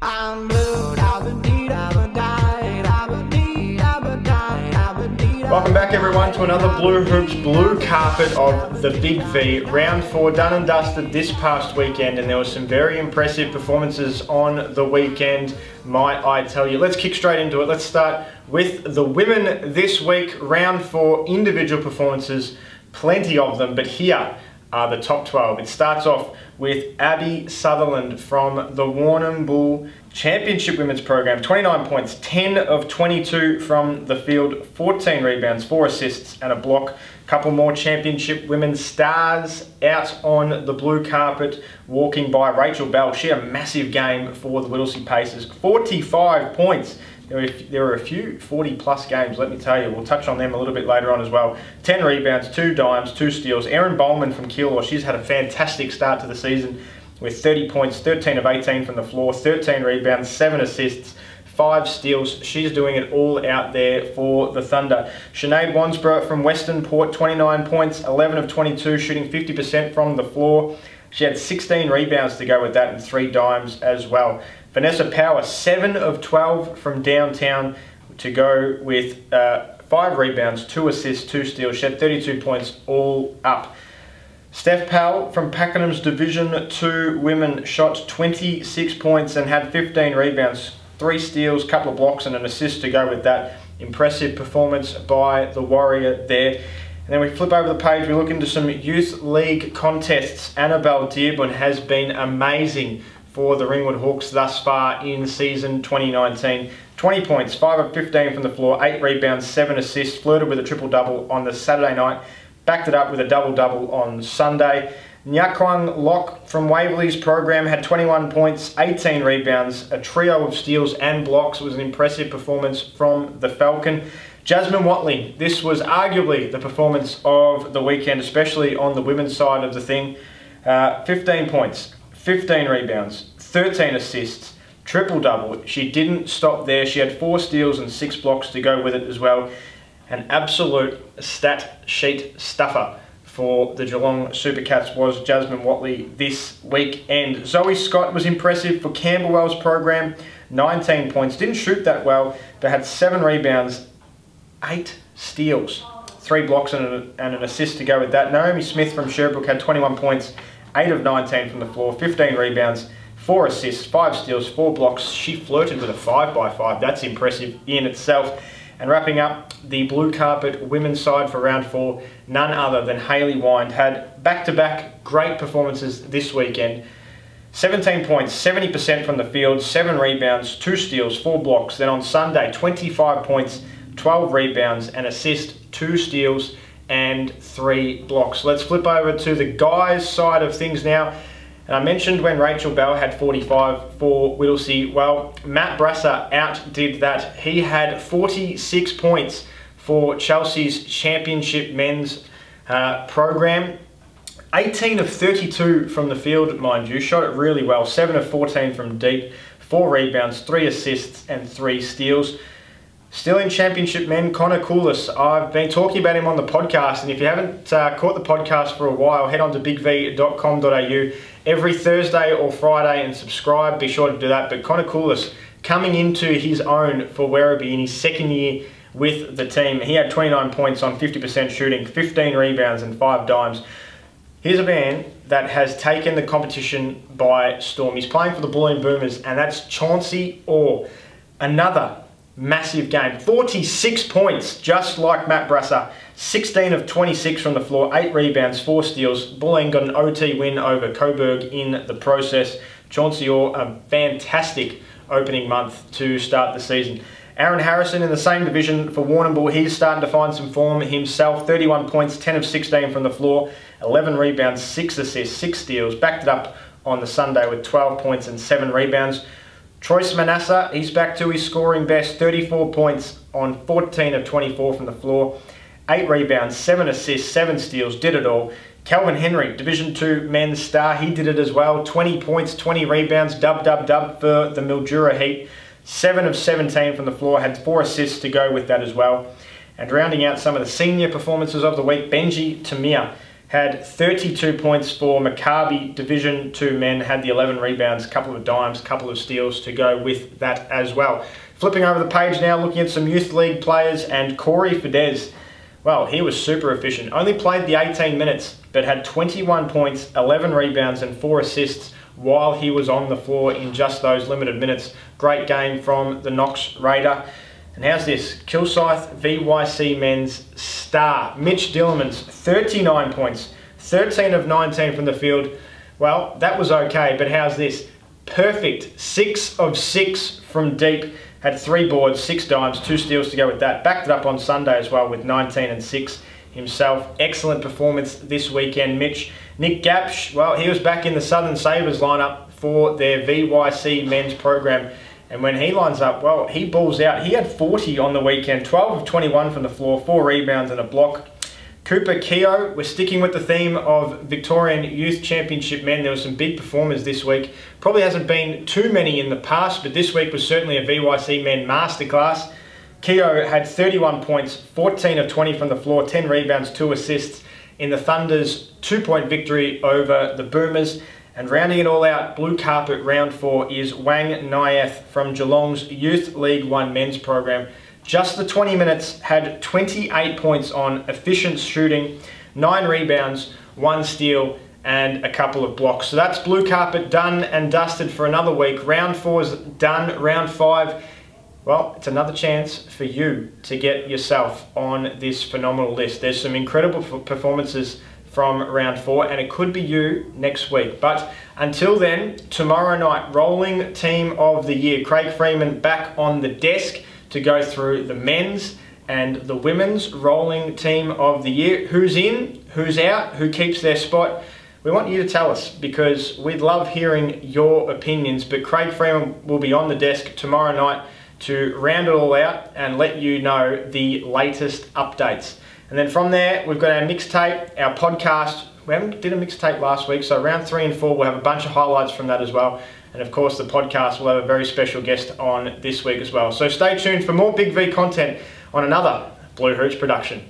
I'm blue, Welcome back everyone to another Blue Hoops Blue Carpet of the Big V. Round 4 done and dusted this past weekend, and there were some very impressive performances on the weekend, might I tell you. Let's kick straight into it. Let's start with the women this week. Round 4 individual performances, plenty of them, but here are the top 12. It starts off with Abby Sutherland from the Warrnambool Championship Women's Program. 29 points, 10 of 22 from the field, 14 rebounds, 4 assists and a block. Couple more Championship Women's stars out on the blue carpet, walking by. Rachel Bell, she had a massive game for the Whittlesea Pacers. 45 points. There were a few 40-plus games, let me tell you. We'll touch on them a little bit later on as well. 10 rebounds, 2 dimes, 2 steals. Erin Bowman from Keilor, she's had a fantastic start to the season with 30 points, 13 of 18 from the floor, 13 rebounds, 7 assists, 5 steals. She's doing it all out there for the Thunder. Sinead Wansborough from Western Port, 29 points, 11 of 22, shooting 50% from the floor. She had 16 rebounds to go with that and 3 dimes as well. Vanessa Power, 7 of 12 from downtown to go with 5 rebounds, 2 assists, 2 steals. She had 32 points all up. Steph Powell from Pakenham's Division 2 women shot 26 points and had 15 rebounds, 3 steals, couple of blocks and an assist to go with that. Impressive performance by the Warrior there. And then we flip over the page, we look into some Youth League contests. Annabelle Dearborn has been amazing for the Ringwood Hawks thus far in season 2019. 20 points, 5 of 15 from the floor, 8 rebounds, 7 assists, flirted with a triple-double on the Saturday night, backed it up with a double-double on Sunday. Nyakwang Locke from Waverley's program had 21 points, 18 rebounds, a trio of steals and blocks. It was an impressive performance from the Falcon. Jasmine Watley, this was arguably the performance of the weekend, especially on the women's side of the thing. 15 points, 15 rebounds, 13 assists, triple-double. She didn't stop there. She had 4 steals and 6 blocks to go with it as well. An absolute stat sheet stuffer for the Geelong Supercats was Jasmine Watley this weekend. Zoe Scott was impressive for Camberwell's program. 19 points. Didn't shoot that well, but had 7 rebounds, 8 steals, 3 blocks and an assist to go with that. Naomi Smith from Sherbrooke had 21 points, 8 of 19 from the floor, 15 rebounds, 4 assists, 5 steals, 4 blocks. She flirted with a 5x5. That's impressive in itself. And wrapping up the blue carpet women's side for round 4, none other than Hayley Wind had back-to-back great performances this weekend. 17 points, 70% from the field, 7 rebounds, 2 steals, 4 blocks. Then on Sunday, 25 points, 12 rebounds, an assist, 2 steals, and 3 blocks. Let's flip over to the guys' side of things now. And I mentioned when Rachel Bell had 45 for Whittlesea. Well, Matt Brasser outdid that. He had 46 points for Chelsea's Championship Men's program. 18 of 32 from the field, mind you. Shot it really well. 7 of 14 from deep. 4 rebounds, 3 assists, and 3 steals. Still in Championship Men, Connor Koulis. I've been talking about him on the podcast, and if you haven't caught the podcast for a while, head on to bigv.com.au every Thursday or Friday and subscribe. Be sure to do that. But Connor Koulis coming into his own for Werribee in his second year with the team. He had 29 points on 50% shooting, 15 rebounds and 5 dimes. Here's a man that has taken the competition by storm. He's playing for the Bulleen Boomers, and that's Chauncey Orr. Another massive game. 46 points, just like Matt Brasser. 16 of 26 from the floor, 8 rebounds, 4 steals. Bulleen got an OT win over Coburg in the process. Chauncey Orr, a fantastic opening month to start the season. Aaron Harrison in the same division for Warrnambool. He's starting to find some form himself. 31 points, 10 of 16 from the floor, 11 rebounds, 6 assists, 6 steals. Backed it up on the Sunday with 12 points and 7 rebounds. Troyce Manassa, he's back to his scoring best, 34 points on 14 of 24 from the floor, 8 rebounds, 7 assists, 7 steals, did it all. Calvin Henry, Division 2 men's star, he did it as well, 20 points, 20 rebounds, dub for the Mildura Heat, 7 of 17 from the floor, had 4 assists to go with that as well. And rounding out some of the senior performances of the week, Benji Tamir, had 32 points for Maccabi. Division 2 men had the 11 rebounds, a couple of dimes, a couple of steals to go with that as well. Flipping over the page now, looking at some youth league players, and Corey Fidesz. Well, he was super efficient. Only played the 18 minutes, but had 21 points, 11 rebounds and 4 assists while he was on the floor in just those limited minutes. Great game from the Knox Raider. And how's this? Kilsyth VYC men's star, Mitch Dillermans, 39 points, 13 of 19 from the field. Well, that was okay, but how's this? Perfect, 6 of 6 from deep. Had 3 boards, 6 dimes, 2 steals to go with that. Backed it up on Sunday as well with 19 and 6 himself. Excellent performance this weekend, Mitch. Nick Gapsch, well, he was back in the Southern Sabres lineup for their VYC men's program. And when he lines up, well, he balls out. He had 40 on the weekend, 12 of 21 from the floor, 4 rebounds and a block. Cooper Keogh, we're sticking with the theme of Victorian Youth Championship men. There were some big performers this week. Probably hasn't been too many in the past, but this week was certainly a VYC men masterclass. Keogh had 31 points, 14 of 20 from the floor, 10 rebounds, 2 assists in the Thunder's 2-point victory over the Boomers. And rounding it all out, blue carpet round 4 is Wang Nyath from Geelong's Youth League 1 men's program. Just the 20 minutes, had 28 points on efficient shooting, 9 rebounds, 1 steal, and a couple of blocks. So that's blue carpet done and dusted for another week. Round 4's done. Round 5, well, it's another chance for you to get yourself on this phenomenal list. There's some incredible performances from round 4, and it could be you next week. But until then, tomorrow night, rolling team of the year. Craig Freeman back on the desk to go through the men's and the women's rolling team of the year. Who's in, who's out, who keeps their spot? We want you to tell us, because we'd love hearing your opinions. But Craig Freeman will be on the desk tomorrow night to round it all out and let you know the latest updates. And then from there, we've got our mixtape, our podcast. We haven't did a mixtape last week, so round 3 and 4, we'll have a bunch of highlights from that as well. And of course, the podcast will have a very special guest on this week as well. So stay tuned for more Big V content on another Blue Hoops production.